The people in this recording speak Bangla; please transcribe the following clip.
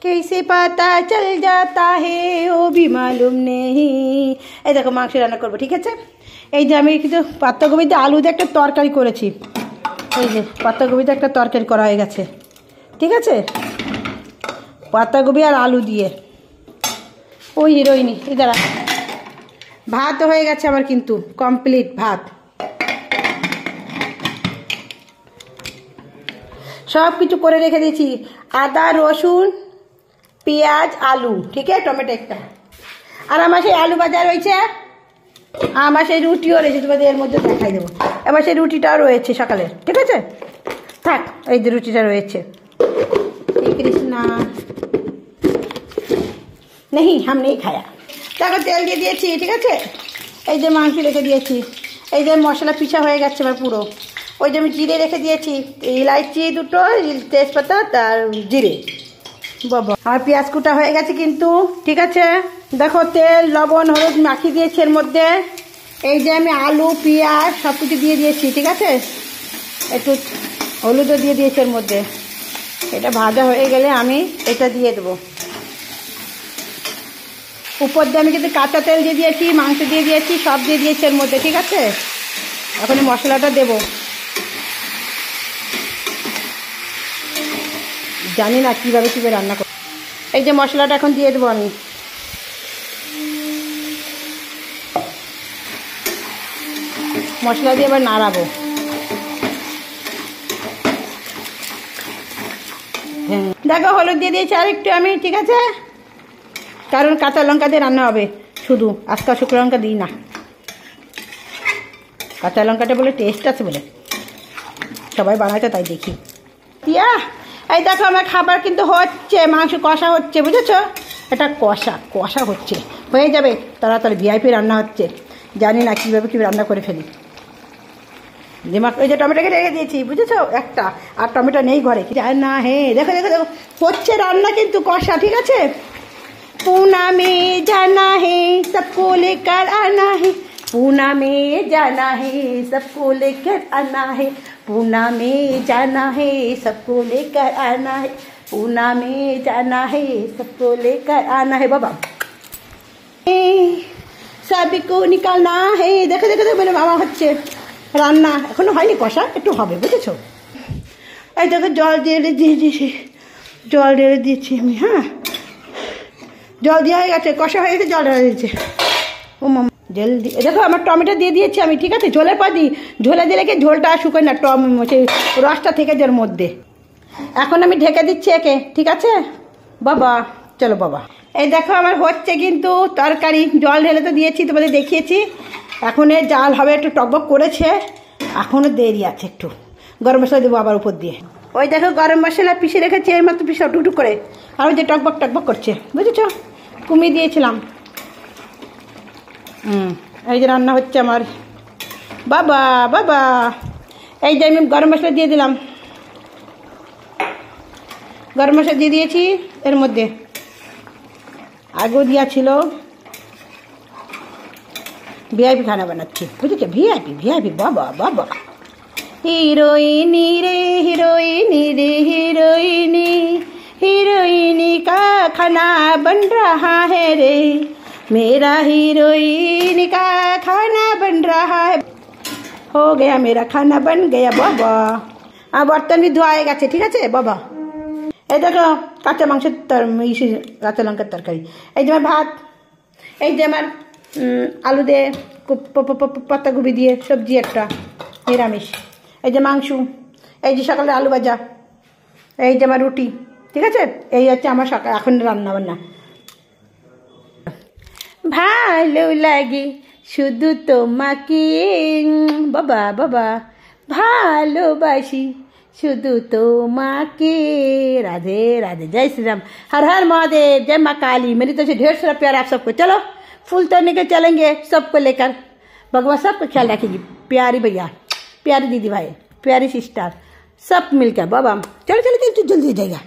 कैसे पता चल जाता है वो भी मालूम नहीं। এই দেখো মাংস রান্না করবো, ঠিক আছে। এই যে আমি কিন্তু পাতাকপিতে আলু দিয়ে একটা তরকারি করেছি। এই যে পাতাকপিতে একটা তরকারি করা হয়ে গেছে, ঠিক আছে, পাতাকপি আর আলু দিয়ে। ওই হিরোইনি এই দাঁড়া, ভাত হয়ে গেছে আমার কিন্তু কমপ্লিট ভাত। সব কিছু করে রেখে দিয়েছি, আদা রসুন পেঁয়াজ আলু, ঠিক আছে, টমেটো একটা। আর আমার সেই আলু ভাজা রয়েছে, আমার সেই রুটিও রয়েছে, তোমাদের এর মধ্যে দেখাই দেবো। এবার সেই রুটিটাও রয়েছে সকালে, ঠিক আছে, থাক। এই যে রুটিটা রয়েছে, কৃষ্ণা নেই হাম নেই খায়া। দেখো তেল দিয়ে দিয়েছি, ঠিক আছে। এই যে মাংস রেখে দিয়েছি, এই যে মশলা পিছা হয়ে গেছে আমার পুরো। ওই যে আমি জিরে রেখে দিয়েছি, ইলাইচি দুটো, তেজপাতা আর জিরে। বাবা আমার পেঁয়াজ কুটা হয়ে গেছে কিন্তু, ঠিক আছে। দেখো তেল লবণ হলুদ মাখিয়ে দিয়েছি এর মধ্যে। এই যে আমি আলু পেঁয়াজ সব কিছু দিয়ে দিয়েছি, ঠিক আছে, একটু হলুদও দিয়ে দিয়েছি এর মধ্যে। এটা ভাজা হয়ে গেলে আমি এটা দিয়ে দেবো। উপর দিয়ে আমি কিন্তু কাঁচা তেল দিয়ে দিয়েছি, মাংস দিয়ে দিয়েছি, সব দিয়ে দিয়েছি এর মধ্যে, ঠিক আছে। এখন মশলাটা দেবো, জানি না কীভাবে রান্না করব। এই যে মশলাটা এখন দিয়ে দেবো আমি। মশলা দিয়ে এবার নাড়াবো। হ্যাঁ দেখো হলুদ দিয়ে দিয়েছি আর একটু আমি, ঠিক আছে, কারণ কাঁচা লঙ্কা দিয়ে রান্না হবে শুধু, আজকা শুকনো লঙ্কা দিই না। কাঁচা লঙ্কাটা বলে টেস্ট আছে বলে সবাই বানাইতে, তাই দেখি দিয়া। এই দেখো আমার খাবার কিন্তু হচ্ছে, মাংস কষা হচ্ছে, বুঝেছো, এটা কষা হচ্ছে, হয়ে যাবে তাড়াতাড়ি। ভিআইপি রান্না হচ্ছে, জানি না কীভাবে রান্না করে ফেলি। দিমাগ ওই যে টমেটোকে রেখে দিয়েছি, বুঝেছো, একটা, আর টমেটো নেই ঘরে। না হ্যাঁ দেখো দেখো দেখো হচ্ছে রান্না কিন্তু কষা, ঠিক আছে। पूना में जाना है सबको लेकर आना है, पूना में जाना है सबको लेकर आना है, पूना में जाना है सबको लेकर आना है, पूना में जाना है सबको लेकर आना है। बाबा सभी को निकालना है। देखो देखो देखो मेरे मामा হচ্ছে রান্না, এখনো হয়নি, কষা একটু হবে, বুঝেছো। এই দেখো জল দিয়ে দিয়েছি আমি। হ্যাঁ জল দেওয়া হয়ে গেছে, কষা হয়ে গেছে, জল ঢেলে দিয়েছে। ও মামা জল দিয়ে দেখো আমার টমেটো দিয়ে দিয়েছি আমি, ঠিক আছে। ঝোলের পর দিই, ঝোলে দিলে কি ঝোলটা শুকোয় না, সেই রসটা থেকে যার মধ্যে। এখন আমি ঢেকে দিচ্ছি একে, ঠিক আছে। বাবা চলো বাবা। এই দেখো আমার হচ্ছে কিন্তু তরকারি, জল ঢেলে তো দিয়েছি, তোমাদের দেখিয়েছি। এখন এর জাল হবে, একটু টকবক করেছে, এখনও দেরি আছে একটু। গরম মশলা দেবো আবার উপর দিয়ে। ওই দেখো গরম মশলা পিষে রেখেছি, এই মাত্র পিষে টুকটুক করে। আর ওই যে টকবক করছে, বুঝেছো, কমিয়ে দিয়েছিলাম। এই যে রান্না হচ্ছে আমার। বাবা বাবা এই যে আমি গরম মশলা দিয়ে দিলাম, গরম মশলা দিয়ে দিয়েছি এর মধ্যে, আগেও দেওয়া ছিল। ভিআইপি খানা বানাচ্ছি, বুঝেছো, ভিআইপি। বাবা বাবা হিরোইনি রে হিরোইনি রে হিরোইনি, हिरोइनी का खाना बन रहा है रे, मेरा हीरोइन का खाना बन रहा है। हो गया मेरा खाना बन गया बाबा। আর বর্তন भी ধোয়া হয়ে গেছে, ঠিক আছে বাবা। এই দেখো কাঁচা মাংসের কাঁচা লঙ্কার তরকারি। এই যে আমার ভাত, এই যে আমার আলু দিয়ে পাতাকপি দিয়ে সবজি একটা নিরামিষ। এই যে মাংস, এই যে সকালে আলু ভাজা, এই যে আমার রুটি, ঠিক আছে। এই হচ্ছে আমার সকাল এখন রান্না বান্না। ভালো লাগে শুধু তোমাকে বাবা বাবা, ভালোবাসি শুধু তোমাকে। राधे राधे, जय श्री राम, हर हर महादेव, जय माँ काली। मेरी तरफ से ढेर सारा प्यार आप सबको। चलो फूल तोड़ने के चलेंगे सबको लेकर, भगवान सबको ख्याल रखेगी। प्यारी भैया, प्यारी दीदी भाई, प्यारी सिस्टर, सब मिलकर बाबा। चलो चलो चलो जल्दी हो जाएगा।